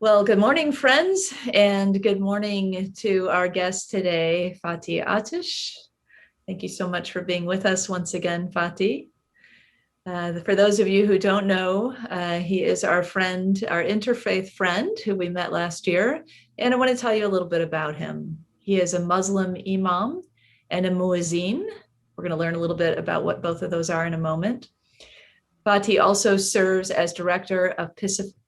Well, good morning, friends, and good morning to our guest today, Fatih Ates. Thank you so much for being with us once again, Fatih. For those of you who don't know, he is our friend, our interfaith friend who we met last year, and I want to tell you a little bit about him. He is a Muslim imam and a muezzin. We're going to learn a little bit about what both of those are in a moment. Fatih also serves as director of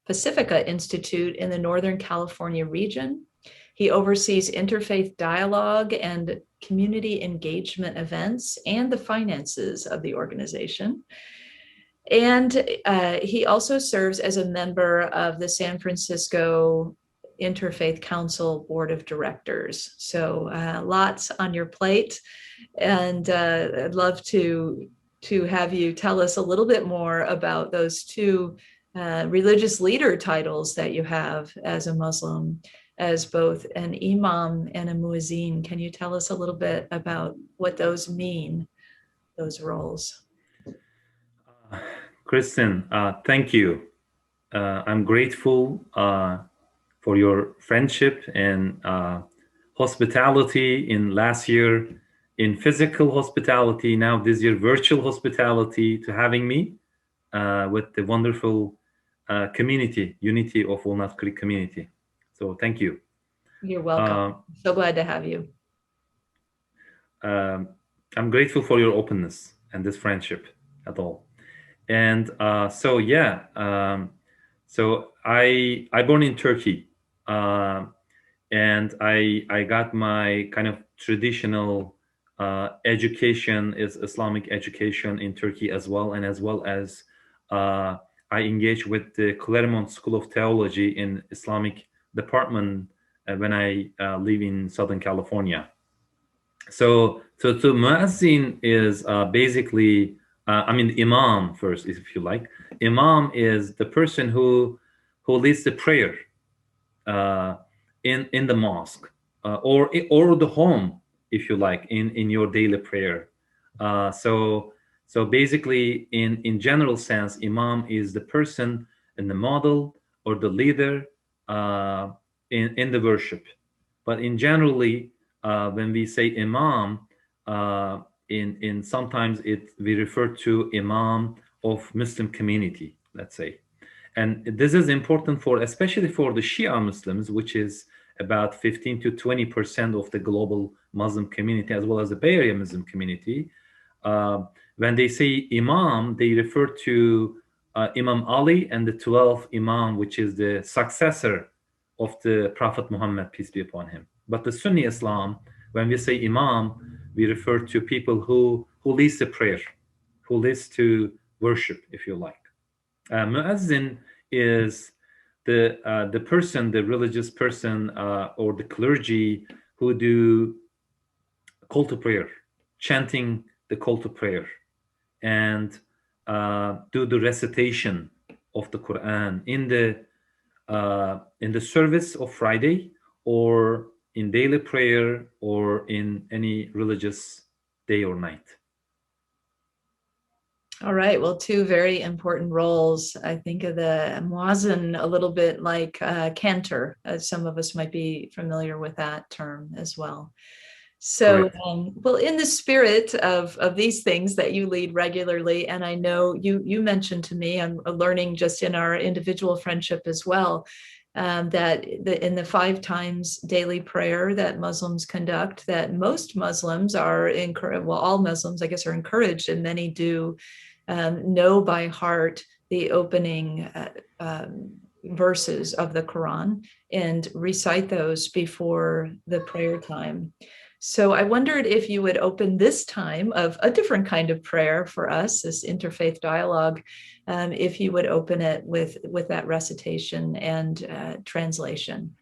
Pacifica Institute in the Northern California region. He oversees interfaith dialogue and community engagement events and the finances of the organization. And he also serves as a member of the San Francisco Interfaith Council Board of Directors. So lots on your plate. And I'd love to have you tell us a little bit more about those two religious leader titles that you have as a Muslim, as both an imam and a muezzin. Can you tell us a little bit about what those mean, those roles? Kristin, thank you. I'm grateful for your friendship and hospitality in last year, in physical hospitality, now this year virtual hospitality, to having me with the wonderful community, Unity of Walnut Creek community. So thank you. You're welcome. So glad to have you. I'm grateful for your openness and this friendship at all. And so I born in Turkey, and I got my kind of traditional education, is Islamic education in Turkey as well, and as well as I engaged with the Claremont School of Theology in Islamic department when I live in Southern California. So muezzin is basically, I mean, imam first, if you like. Imam is the person who leads the prayer in the mosque or the home, if you like, in your daily prayer. So basically, in general sense, imam is the person and the model or the leader in the worship. But in generally, when we say imam, in sometimes we refer to imam of Muslim community, let's say. And this is important for, especially for the Shia Muslims, which is about 15 to 20% of the global Muslim community, as well as the Bay Area Muslim community. When they say imam, they refer to Imam Ali and the 12th imam, which is the successor of the Prophet Muhammad, peace be upon him. But the Sunni Islam, when we say imam, we refer to people who leads the prayer, who leads to worship, if you like. Muezzin is the person, the religious person or the clergy who do call to prayer, chanting the call to prayer, and do the recitation of the Quran in the service of Friday, or in daily prayer, or in any religious day or night. All right. Well, two very important roles. I think of the muezzin a little bit like cantor, as some of us might be familiar with that term as well. So, well, in the spirit of these things that you lead regularly, and I know you mentioned to me, I'm learning just in our individual friendship as well, that in the 5 times daily prayer that Muslims conduct, that most Muslims are encouraged, well, all Muslims, I guess, are encouraged, and many do know by heart the opening verses of the Quran and recite those before the prayer time. So I wondered if you would open this time of a different kind of prayer for us, this interfaith dialogue, if you would open it with that recitation and translation.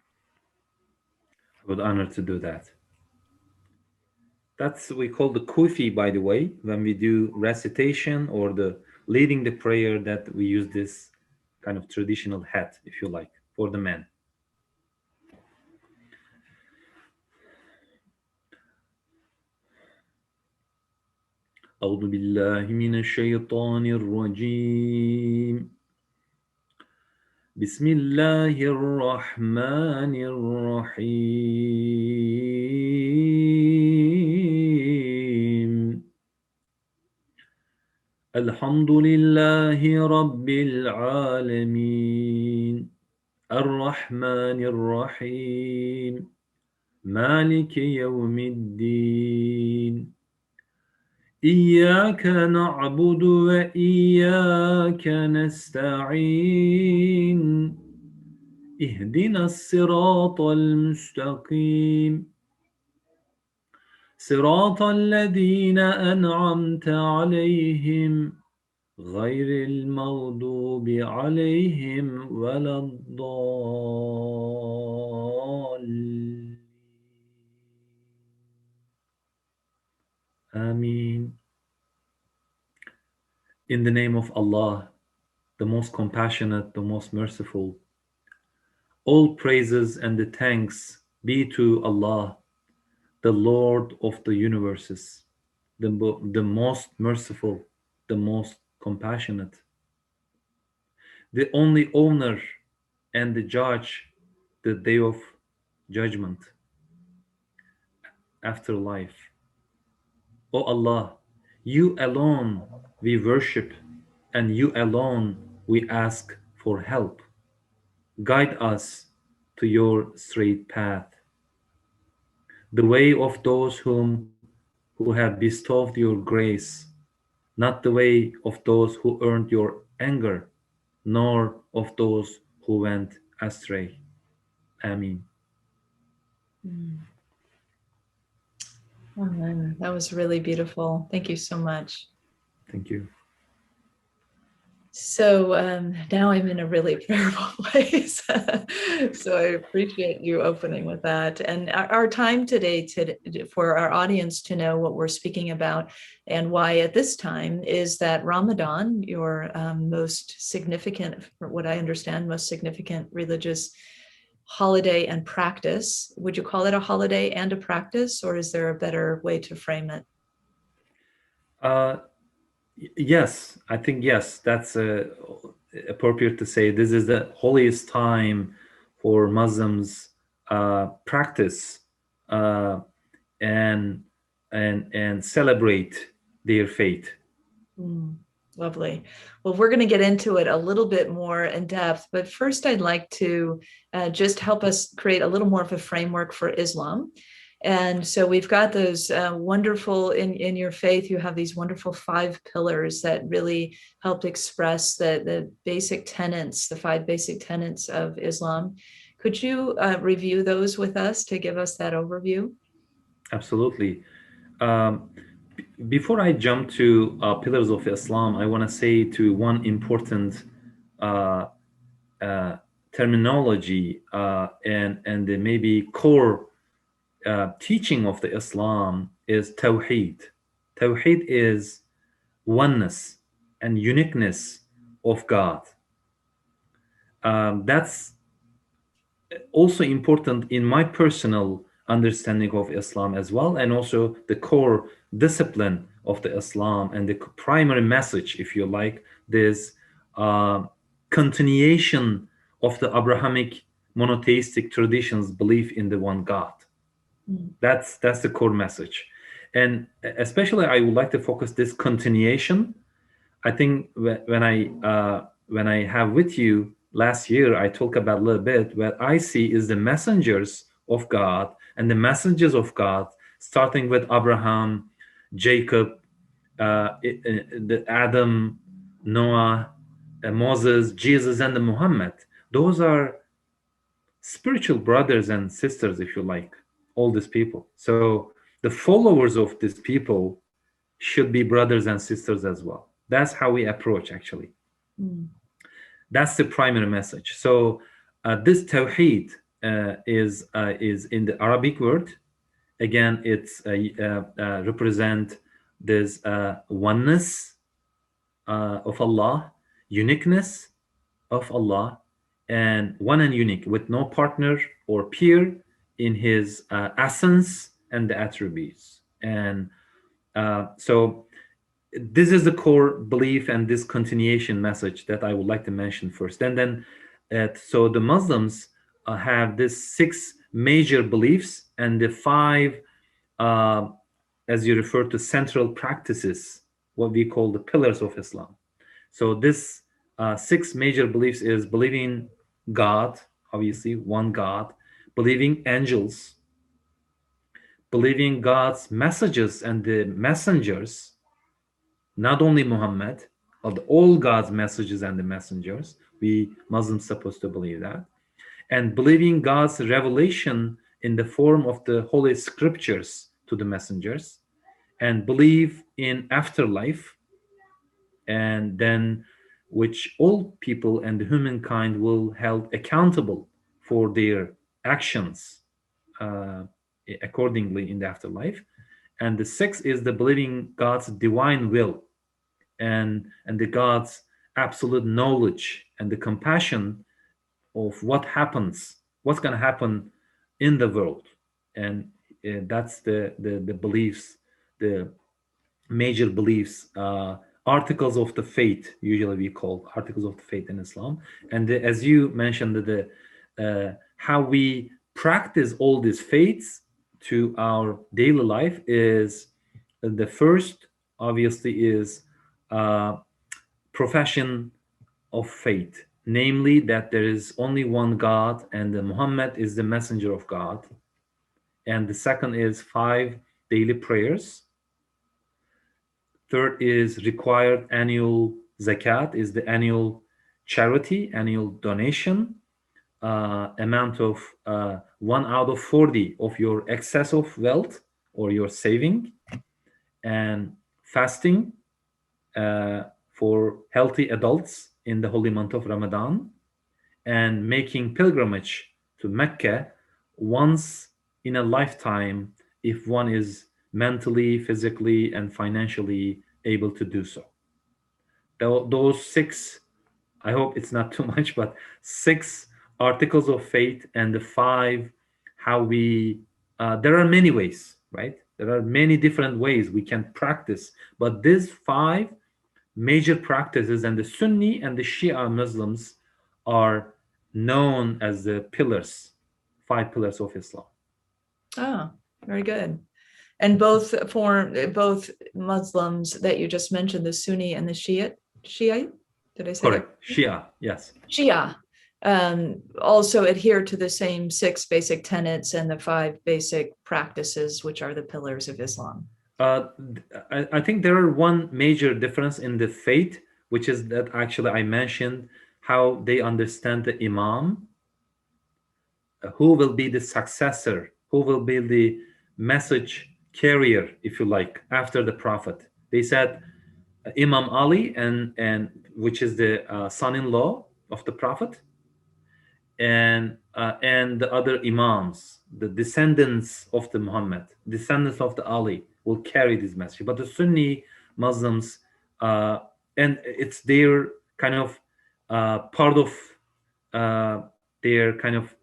I would honor to do that. That's we call the kufi, by the way, when we do recitation or the leading the prayer, that we use this kind of traditional hat, if you like, for the men. أعوذ بالله من الشيطان الرجيم بسم الله الرحمن الرحيم الحمد لله رب العالمين الرحمن الرحيم مالك يوم الدين إياك نعبد وإياك نستعين اهدنا الصراط المستقيم صراط الذين أنعمت عليهم غير المغضوب عليهم ولا الضالين آمين. In the name of Allah, the most compassionate, the most merciful, all praises and the thanks be to Allah, the Lord of the universes, the most merciful, the most compassionate, the only owner and the judge, the day of judgment, after life. O Allah, you alone we worship and you alone we ask for help. Guide us to your straight path, the way of those who have bestowed your grace, not the way of those who earned your anger, nor of those who went astray. Amen. Mm. Amen. That was really beautiful. Thank you so much. Thank you. So now I'm in a really prayerful place. So I appreciate you opening with that. And our time today for our audience to know what we're speaking about and why at this time is that Ramadan, your most significant, for what I understand, most significant religious holiday and practice. Would you call it a holiday and a practice, or is there a better way to frame it? Uh, yes, I think yes, that's appropriate to say this is the holiest time for Muslims practice uh, and and celebrate their faith. Mm, lovely. Well, we're going to get into it a little bit more in depth, but first I'd like to just help us create a little more of a framework for Islam. And so we've got those wonderful, in your faith, you have these wonderful 5 pillars that really helped express the basic tenets, the 5 basic tenets of Islam. Could you review those with us to give us that overview? Absolutely. Um, Before I jump to pillars of Islam, I want to say to one important uh, uh, terminology and the maybe core teaching of the Islam is Tawheed. Tawheed is oneness and uniqueness of God. That's also important in my personal understanding of Islam as well, and also the core discipline of the Islam and the primary message, if you like, this uh, continuation of the Abrahamic monotheistic traditions belief in the one God. Mm. That's the core message, and especially I would like to focus this continuation. I think when I have with you last year, I talk about a little bit. What I see is the messengers of God and the messengers of God, starting with Abraham, Jacob, the Adam, Noah, Moses, Jesus, and the Muhammad. Those are spiritual brothers and sisters, if you like, all these people. So the followers of these people should be brothers and sisters as well. That's how we approach, actually. Mm. That's the primary message. So this tawheed is in the Arabic word. Again, it's represent this oneness of Allah, uniqueness of Allah, and one and unique, with no partner or peer in His essence and the attributes. And so this is the core belief and this continuation message that I would like to mention first. And then So the Muslims have this 6 major beliefs and the 5, uh, as you refer to, central practices, what we call the pillars of Islam. So this 6 major beliefs is believing God, obviously one God, believing angels, believing God's messages and the messengers, not only Muhammad, of all God's messages and the messengers. We Muslims supposed to believe that, and believing God's revelation in the form of the holy scriptures to the messengers, and believe in afterlife, and then which all people and humankind will held accountable for their actions uh, accordingly in the afterlife. And the sixth is the believing God's divine will, and the God's absolute knowledge and the compassion of what's going to happen in the world. And that's the beliefs, the major beliefs, articles of the faith, usually we call articles of the faith in Islam. And as you mentioned, how we practice all these faiths to our daily life is the first, obviously, is uh, profession of faith, namely that there is only one God and that Muhammad is the messenger of God. And the second is 5 daily prayers. Third is required annual zakat, is the annual charity, annual donation, amount of 1 out of 40 of your excess of wealth or your saving, and fasting for healthy adults in the holy month of Ramadan, and making pilgrimage to Mecca once in a lifetime if one is mentally, physically, and financially able to do so. Those 6, I hope it's not too much, but 6 articles of faith, and the 5 how we, there are many ways, right? There are many different ways we can practice, but these 5 major practices, and the Sunni and the Shia Muslims are known as the pillars, 5 pillars of Islam. Oh, very good. And both Muslims that you just mentioned, the Sunni and the Shiite, did I say that? Correct. Shia, yes. Shia also adhere to the same 6 basic tenets and the 5 basic practices, which are the pillars of Islam. Uh, I think there are one major difference in the faith, which is that actually I mentioned how they understand the Imam, who will be the successor, who will be the message carrier, if you like, after the Prophet. They said Imam Ali, and which is the son-in-law of the Prophet, and the other Imams, the descendants of the Muhammad, descendants of the Ali, will carry this message. But the Sunni Muslims, uh, and it's their kind of part of their kind of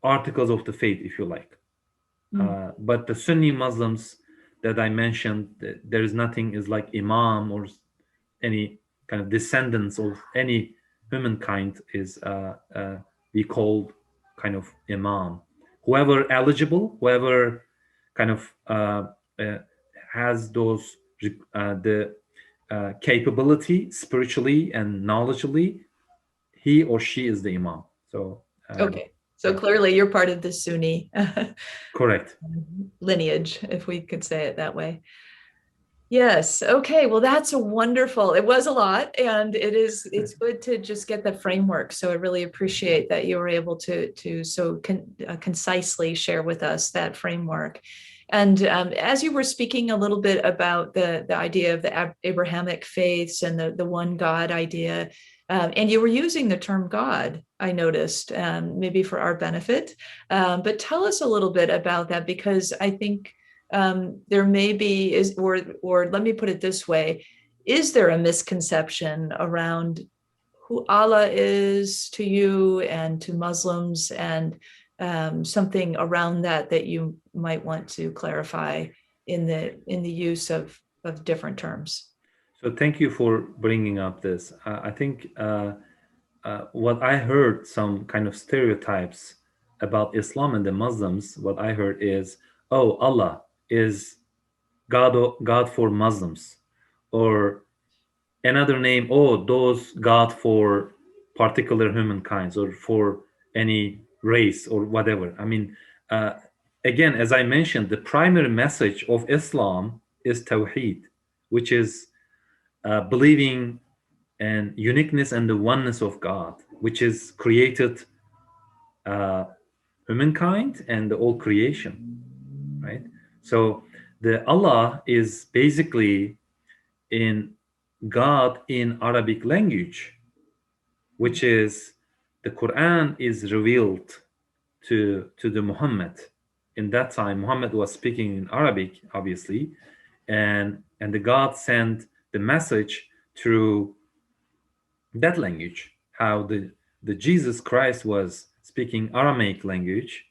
articles of the faith, if you like. But the Sunni Muslims that I mentioned, there is nothing is like Imam or any kind of descendants of any humankind is we call kind of Imam. Whoever eligible, whoever kind of has those the capability spiritually and knowledgeably, he or she is the Imam. So Okay. So yeah. clearly you're part of the Sunni Correct. lineage, if we could say it that way. Yes. Okay. Well, that's a wonderful, it was a lot, and it's good to just get the framework. So I really appreciate that you were able to so concisely share with us that framework. And as you were speaking a little bit about the idea of the Abrahamic faiths and the one God idea, and you were using the term God, I noticed, maybe for our benefit. But tell us a little bit about that, because I think there may be or let me put it this way, is there a misconception around who Allah is to you and to Muslims, and something around that you might want to clarify in the use of different terms? So thank you for bringing up this. I think what I heard, some kind of stereotypes about Islam and the Muslims, what I heard is, oh, Allah is God for Muslims, or another name, oh, those God for particular humankinds or for any race or whatever. I mean, uh, again, as I mentioned, the primary message of Islam is Tawheed, which is believing and uniqueness and the oneness of God, which is created uh, humankind and the all creation, right? So the Allah is basically in God in Arabic language, which is the Quran is revealed to the Muhammad. In that time, Muhammad was speaking in Arabic, obviously, and the God sent the message through that language. How the Jesus Christ was speaking Aramaic language,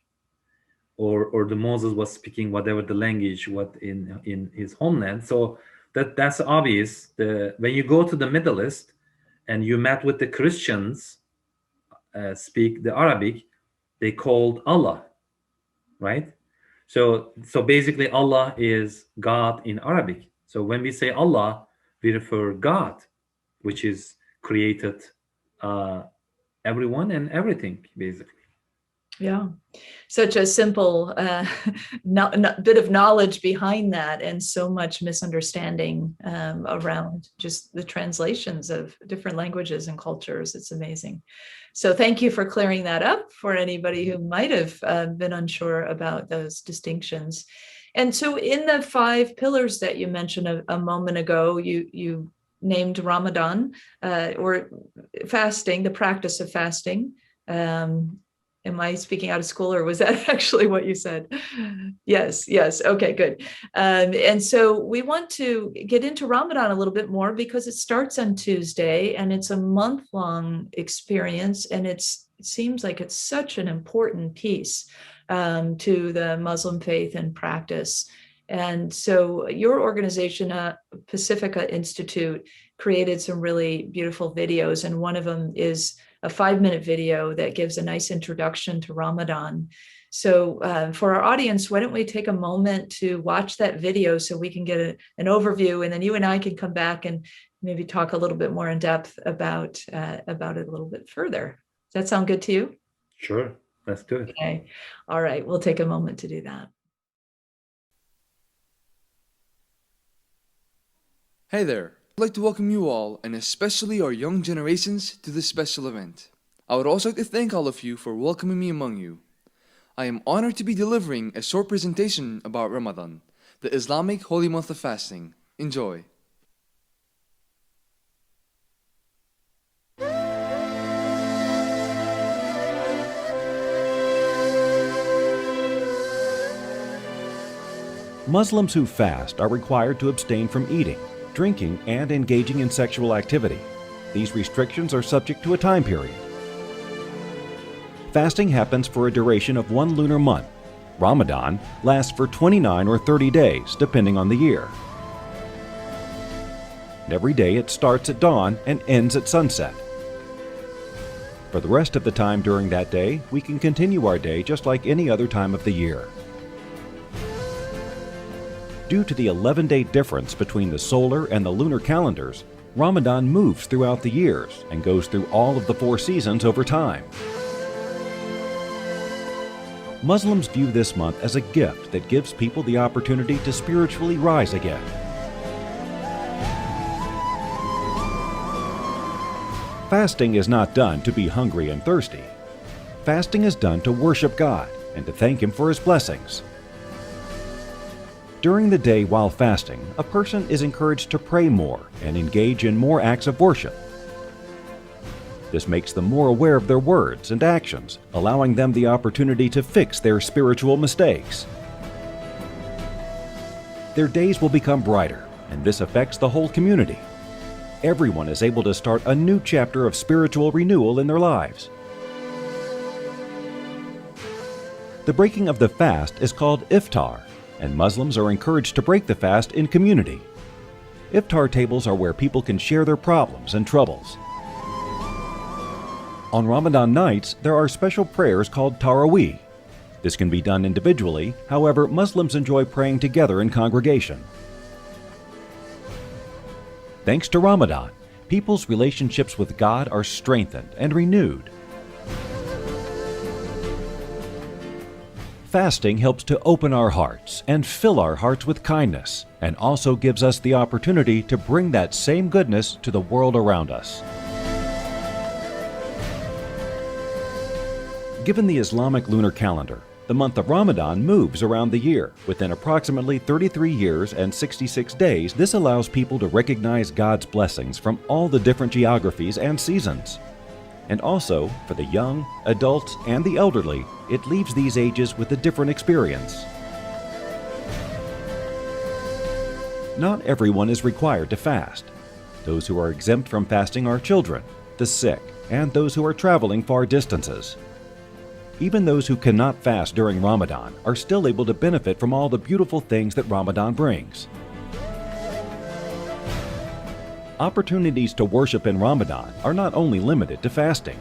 or the Moses was speaking whatever the language what in his homeland. So that's obvious. When you go to the Middle East and you met with the Christians, speak the Arabic, they called Allah, right? So basically Allah is God in Arabic. So when we say Allah, we refer God, which is created uh, everyone and everything, basically. Yeah, such a simple bit of knowledge behind that, and so much misunderstanding around just the translations of different languages and cultures. It's amazing. So thank you for clearing that up for anybody who might have been unsure about those distinctions. And so in the 5 pillars that you mentioned a moment ago, you named Ramadan, or fasting, the practice of fasting. Am I speaking out of school, or was that actually what you said? Yes. Okay, good. And so we want to get into Ramadan a little bit more because it starts on Tuesday and it's a month-long experience. And it seems like it's such an important piece to the Muslim faith and practice. And so your organization, Pacifica Institute, created some really beautiful videos. And one of them is a 5-minute video that gives a nice introduction to Ramadan. So for our audience, why don't we take a moment to watch that video so we can get an overview, and then you and I can come back and maybe talk a little bit more in depth about it a little bit further. Does that sound good to you? Sure, let's do it. Okay. All right, we'll take a moment to do that. Hey there. I'd like to welcome you all, and especially our young generations, to this special event. I would also like to thank all of you for welcoming me among you. I am honored to be delivering a short presentation about Ramadan, the Islamic holy month of fasting. Enjoy. Muslims who fast are required to abstain from eating, drinking, and engaging in sexual activity. These restrictions are subject to a time period. Fasting happens for a duration of 1 lunar month. Ramadan lasts for 29 or 30 days, depending on the year. And every day it starts at dawn and ends at sunset. For the rest of the time during that day, we can continue our day just like any other time of the year. Due to the 11-day difference between the solar and the lunar calendars, Ramadan moves throughout the years and goes through all of the 4 seasons over time. Muslims view this month as a gift that gives people the opportunity to spiritually rise again. Fasting is not done to be hungry and thirsty. Fasting is done to worship God and to thank Him for His blessings. During the day while fasting, a person is encouraged to pray more and engage in more acts of worship. This makes them more aware of their words and actions, allowing them the opportunity to fix their spiritual mistakes. Their days will become brighter, and this affects the whole community. Everyone is able to start a new chapter of spiritual renewal in their lives. The breaking of the fast is called iftar, and Muslims are encouraged to break the fast in community. Iftar tables are where people can share their problems and troubles. On Ramadan nights, there are special prayers called Taraweeh. This can be done individually, however, Muslims enjoy praying together in congregation. Thanks to Ramadan, people's relationships with God are strengthened and renewed. Fasting helps to open our hearts and fill our hearts with kindness, and also gives us the opportunity to bring that same goodness to the world around us. Given the Islamic lunar calendar, the month of Ramadan moves around the year. Within approximately 33 years and 66 days, this allows people to recognize God's blessings from all the different geographies and seasons. And also, for the young, adults, and the elderly, it leaves these ages with a different experience. Not everyone is required to fast. Those who are exempt from fasting are children, the sick, and those who are traveling far distances. Even those who cannot fast during Ramadan are still able to benefit from all the beautiful things that Ramadan brings. Opportunities to worship in Ramadan are not only limited to fasting.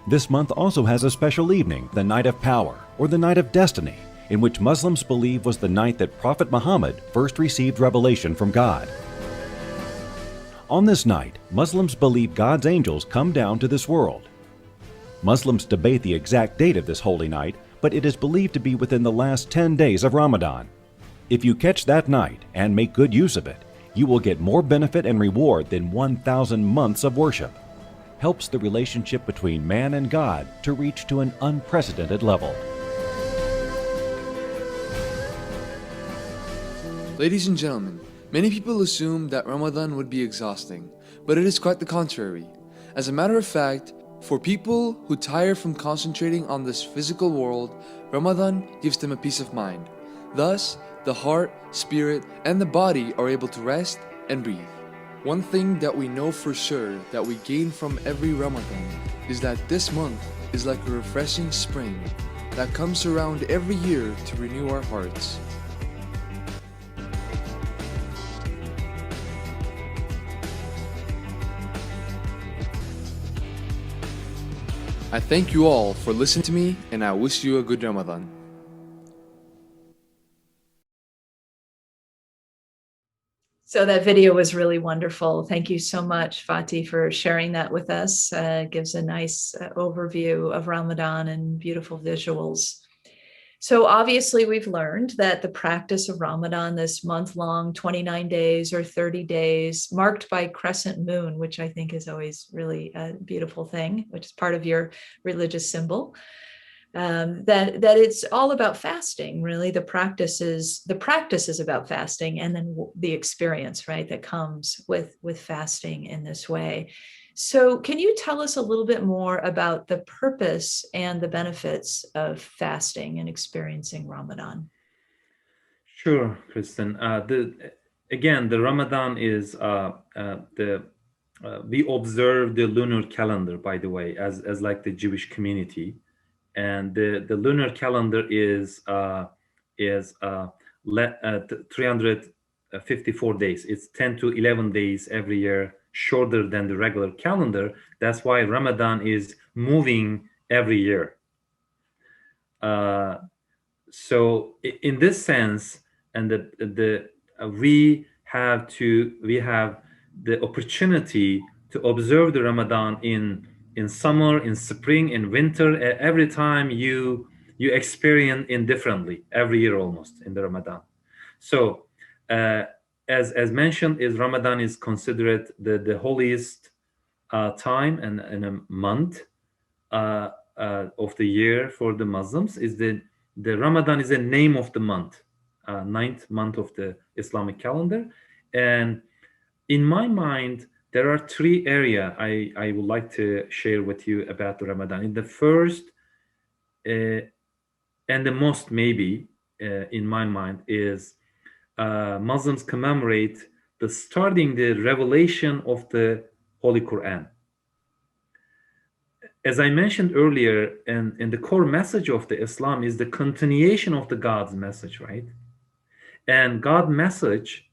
This month also has a special evening, the Night of Power, or the Night of Destiny, in which Muslims believe was the night that Prophet Muhammad first received revelation from God. On this night, Muslims believe God's angels come down to this world. Muslims debate the exact date of this holy night, but it is believed to be within the last 10 days of Ramadan. If you catch that night and make good use of it, you will get more benefit and reward than 1,000 months of worship. Helps the relationship between man and God to reach to an unprecedented level. Ladies and gentlemen, many people assume that Ramadan would be exhausting, but it is quite the contrary. As a matter of fact, for people who tire from concentrating on this physical world, Ramadan gives them a peace of mind. Thus, the heart, spirit, and the body are able to rest and breathe. One thing that we know for sure that we gain from every Ramadan is that this month is like a refreshing spring that comes around every year to renew our hearts. I thank you all for listening to me, and I wish you a good Ramadan. So that video was really wonderful. Thank you so much, Fatih, for sharing that with us. Gives a nice overview of Ramadan and beautiful visuals. So obviously we've learned that the practice of Ramadan, this month-long 29 days or 30 days, marked by crescent moon, which I think is always really a beautiful thing, which is part of your religious symbol, that it's all about fasting. Really, the practice is about fasting, and then the experience, right, that comes with fasting in this way. So can you tell us a little bit more about the purpose and the benefits of fasting and experiencing Ramadan? Sure, Kristin. The Ramadan is we observe the lunar calendar, by the way, as like the Jewish community, and the lunar calendar is 354 days. It's 10 to 11 days every year shorter than the regular calendar. That's why Ramadan is moving every year. So in this sense, and we have the opportunity to observe the Ramadan in summer, in spring, in winter. Every time you experience indifferently every year almost in the Ramadan. So as mentioned, Ramadan is considered the holiest time and a month of the year for the Muslims. The Ramadan is the name of the month, ninth month of the Islamic calendar. And in my mind, there are three areas I would like to share with you about the Ramadan. In the first and the most maybe in my mind is Muslims commemorate starting the revelation of the Holy Quran. As I mentioned earlier, and the core message of the Islam is the continuation of the God's message, right? And God's message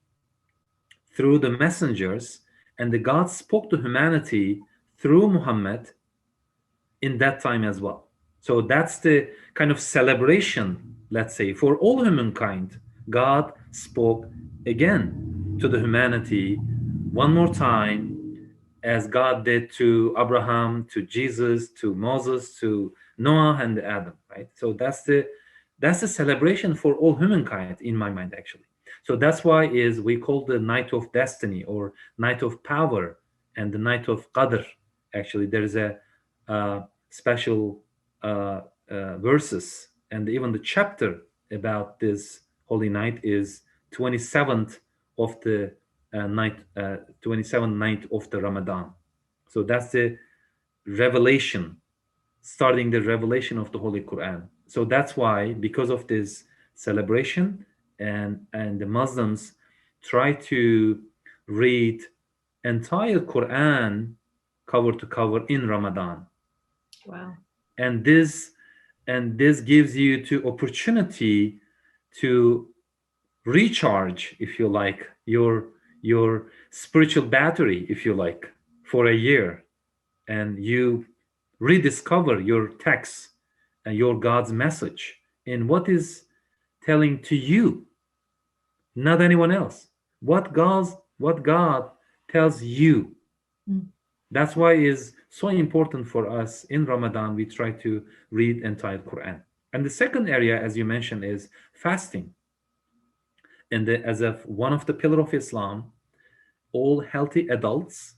through the messengers, and the God spoke to humanity through Muhammad, in that time as well. So that's the kind of celebration, let's say, for all humankind. God spoke again to the humanity one more time, as God did to Abraham, to Jesus, to Moses, to Noah and Adam, right? So that's the celebration for all humankind in my mind, actually. So that's why is we call the night of destiny or night of power and the night of Qadr. Actually, there is a special verses, and even the chapter about this holy night is 27th of the night, 27th night of the Ramadan. So that's the revelation, starting the revelation of the Holy Quran. So that's why, because of this celebration, and the Muslims try to read entire Quran cover to cover in Ramadan. Wow. And this gives you to opportunity to recharge, if you like, your spiritual battery, if you like, for a year, and you rediscover your text and your God's message and what is telling to you, not anyone else. What God tells you. Mm. That's why is so important for us in Ramadan. We try to read entire Quran. And the second area, as you mentioned, is fasting. And as of one of the pillar of Islam, all healthy adults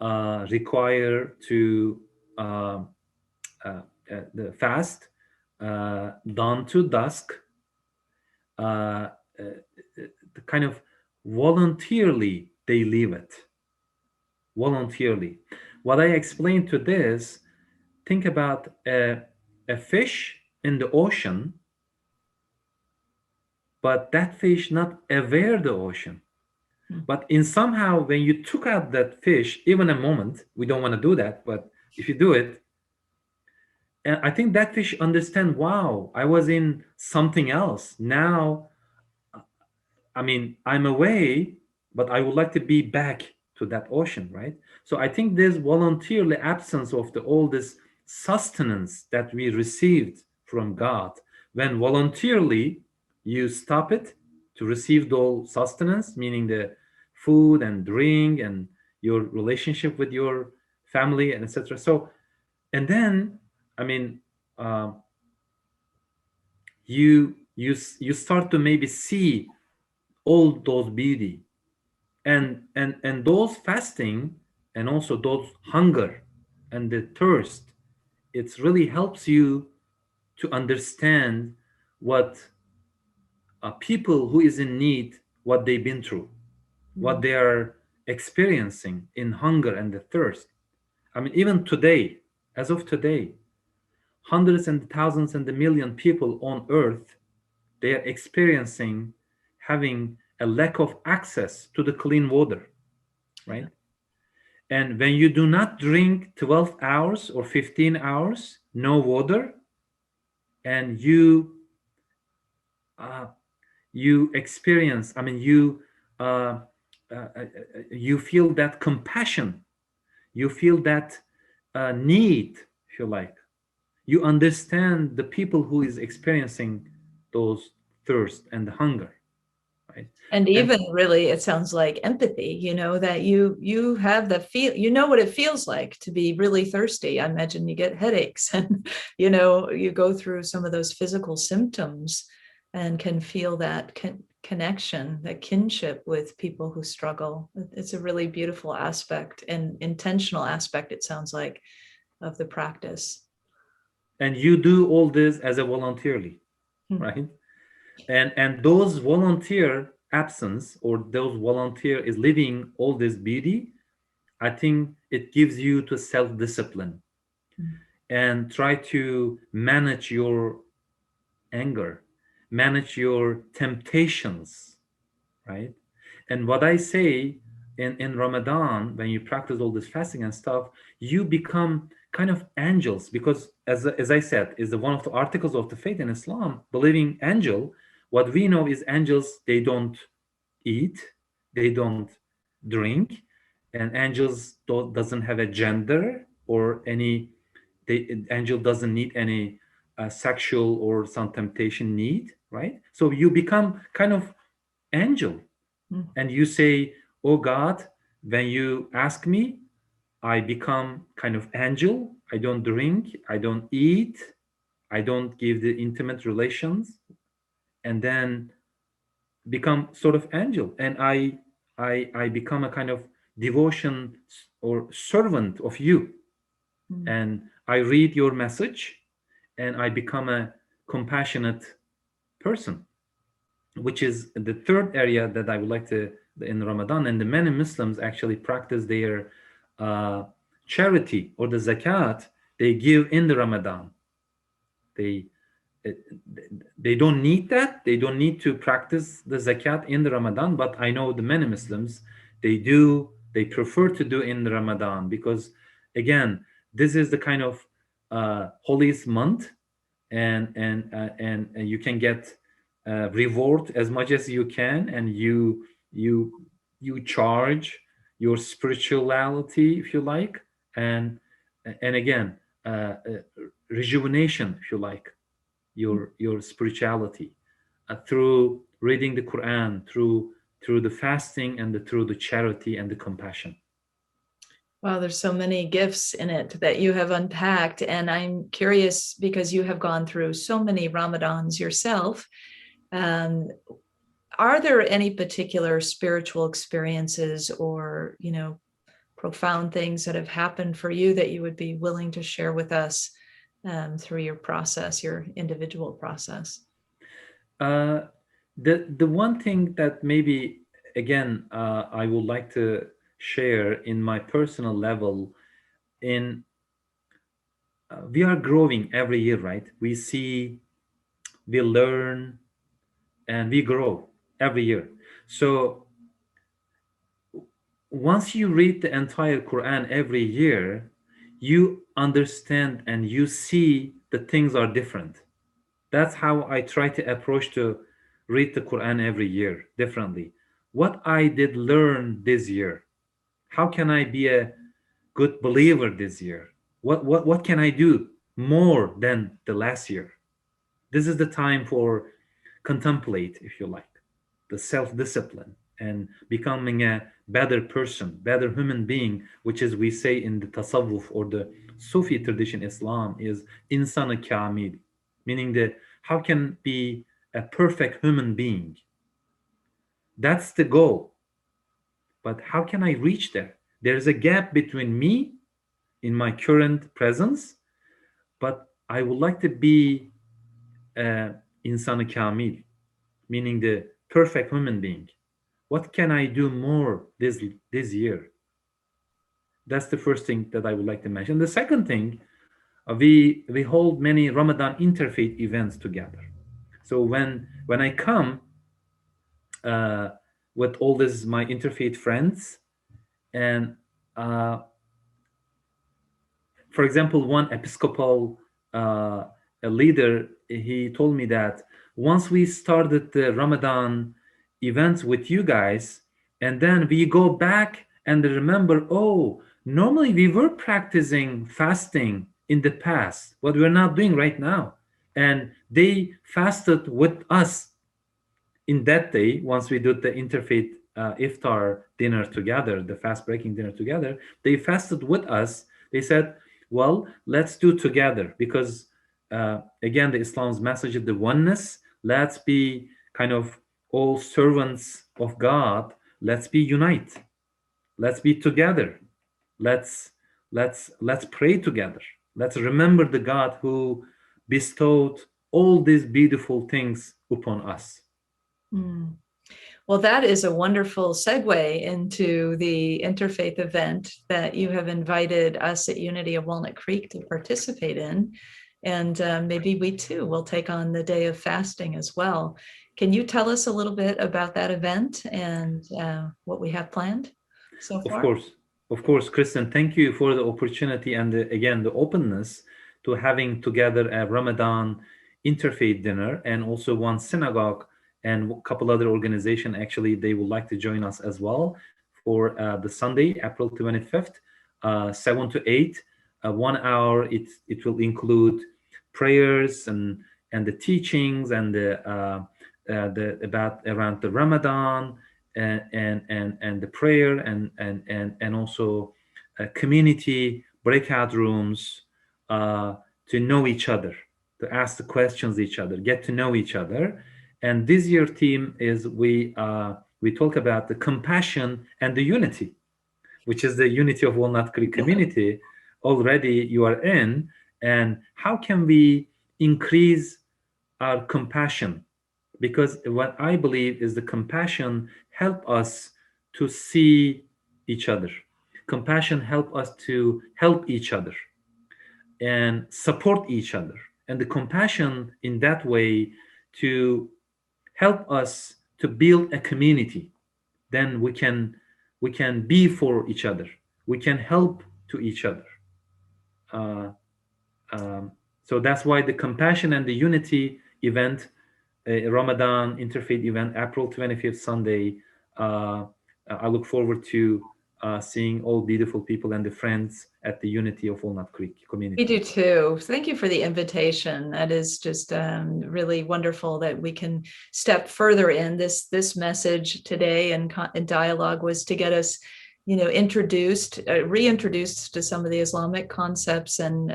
require to the fast dawn to dusk, uh, the kind of voluntarily they leave it. Voluntarily. What I explained to this, think about a fish in the ocean, but that fish not aware the ocean. But in somehow, when you took out that fish, even a moment, we don't want to do that, but if you do it, and I think that fish understand, wow, I was in something else. Now, I mean, I'm away, but I would like to be back to that ocean, right? So I think this voluntarily absence of all this sustenance that we received from God, when voluntarily you stop it to receive the sustenance, meaning the food and drink and your relationship with your family and etc. So, and then, I mean, you start to maybe see all those beauty, and those fasting, and also those hunger and the thirst, it really helps you to understand what people who is in need, what they've been through, what they are experiencing in hunger and the thirst. I mean, even today, as of today, hundreds and thousands and a million people on earth, they are experiencing having a lack of access to the clean water, right? And when you do not drink 12 hours or 15 hours, no water, and you experience, I mean, uh, you feel that compassion, you feel that need, if you like. You understand the people who is experiencing those thirst and hunger, right? And even really, it sounds like empathy, that you have the feel, what it feels like to be really thirsty. I imagine you get headaches and, you go through some of those physical symptoms and can feel that connection, that kinship with people who struggle. It's a really beautiful aspect and intentional aspect, it sounds like, of the practice. And you do all this as a voluntarily, right? And those volunteer absence, or those volunteer is living all this beauty, I think it gives you to self-discipline and try to manage your anger, manage your temptations, right? And what I say in Ramadan, when you practice all this fasting and stuff, you become kind of angels, because as I said, is the one of the articles of the faith in Islam, believing angel. What we know is angels, they don't eat, they don't drink, and angels doesn't have a gender or any angel doesn't need any sexual or some temptation need, right? So you become kind of angel, and you say, oh God, when you ask me, I become kind of angel. I don't drink, I don't eat, I don't give the intimate relations, and then become sort of angel, and I become a kind of devotion or servant of you, and I read your message, and I become a compassionate person, which is the third area that I would like to in Ramadan. And the many Muslims actually practice their uh, charity or the zakat they give in the Ramadan. They they don't need that. They don't need to practice the zakat in the Ramadan. But I know the many Muslims, they do. They prefer to do in the Ramadan because, again, this is the kind of holiest month, and you can get reward as much as you can, and you you charge your spirituality, if you like, and and again, rejuvenation, if you like, your spirituality through reading the Quran, through the fasting, and through the charity and the compassion. Wow, there's so many gifts in it that you have unpacked. And I'm curious because you have gone through so many Ramadans yourself. Are there any particular spiritual experiences or, profound things that have happened for you that you would be willing to share with us through your process, your individual process? The one thing that maybe again I would like to share in my personal level, in we are growing every year, right? We see, we learn, and we grow every year. So once you read the entire Quran every year, you understand and you see that things are different. That's how I try to approach to read the Quran every year differently. What I did learn this year, how can I be a good believer this year? What can I do more than the last year? This is the time for contemplate, if you like, the self-discipline and becoming a better person, better human being, which is we say in the tasawwuf or the Sufi tradition Islam is insan kamil, meaning that how can be a perfect human being? That's the goal. But how can I reach there? There's a gap between me in my current presence, but I would like to be insan kamil, meaning the perfect human being. What can I do more this year? That's the first thing that I would like to mention. The second thing, we hold many Ramadan interfaith events together. So when I come with all these my interfaith friends, and for example, one Episcopal a leader, he told me that once we started the Ramadan events with you guys, and then we go back and remember, oh, normally we were practicing fasting in the past, what we're not doing right now. And they fasted with us in that day. Once we did the interfaith iftar dinner together, the fast breaking dinner together, they fasted with us. They said, well, let's do together, because again, the Islam's message is the oneness. Let's be kind of all servants of God. Let's be unite. Let's be together. Let's pray together. Let's remember the God who bestowed all these beautiful things upon us. Well, that is a wonderful segue into the interfaith event that you have invited us at Unity of Walnut Creek to participate in. And maybe we too will take on the day of fasting as well. Can you tell us a little bit about that event and what we have planned so far? Of course, Kristin, thank you for the opportunity and again, the openness to having together a Ramadan interfaith dinner, and also one synagogue and a couple other organizations. Actually, they would like to join us as well for the Sunday, April 25th, 7 to 8. 1 hour. It will include prayers and the teachings and the about around the Ramadan and the prayer and also community breakout rooms to know each other, to ask the questions each other, get to know each other. And this year theme is we talk about the compassion and the unity, which is the unity of Walnut Creek community. Already you are in, and how can we increase our compassion? Because what I believe is the compassion help us to see each other. Compassion help us to help each other and support each other. And the compassion in that way to help us to build a community. Then we can be for each other. We can help to each other. So that's why the compassion and the unity event, Ramadan interfaith event, April 25th, Sunday. I look forward to seeing all beautiful people and the friends at the Unity of Walnut Creek community. We do too. Thank you for the invitation. That is just really wonderful that we can step further in this message today, and dialogue was to get us, introduced, reintroduced to some of the Islamic concepts and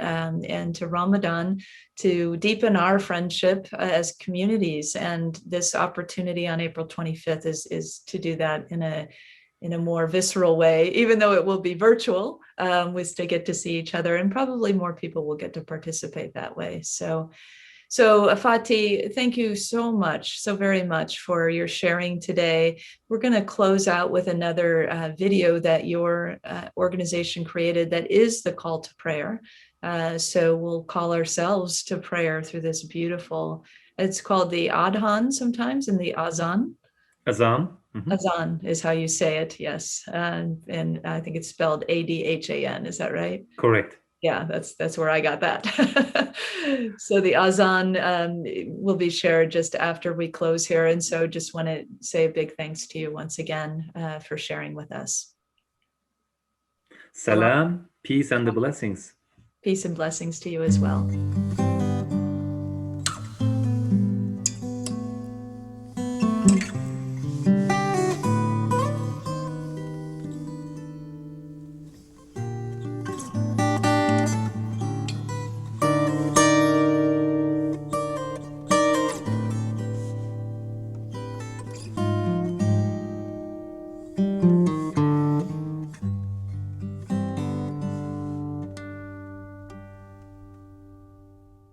to Ramadan, to deepen our friendship as communities. And this opportunity on April 25th is to do that in a more visceral way, even though it will be virtual, was to get to see each other, and probably more people will get to participate that way. So Fatih, thank you so very much for your sharing today. We're going to close out with another video that your organization created that is the call to prayer. So we'll call ourselves to prayer through this beautiful, it's called the Adhan sometimes, and the Azan. Azan. Mm-hmm. Azan is how you say it, yes. And I think it's spelled Adhan, is that right? Correct. Yeah, that's where I got that. So the Azan will be shared just after we close here. And so just want to say a big thanks to you once again for sharing with us. Salam, peace and the blessings. Peace and blessings to you as well.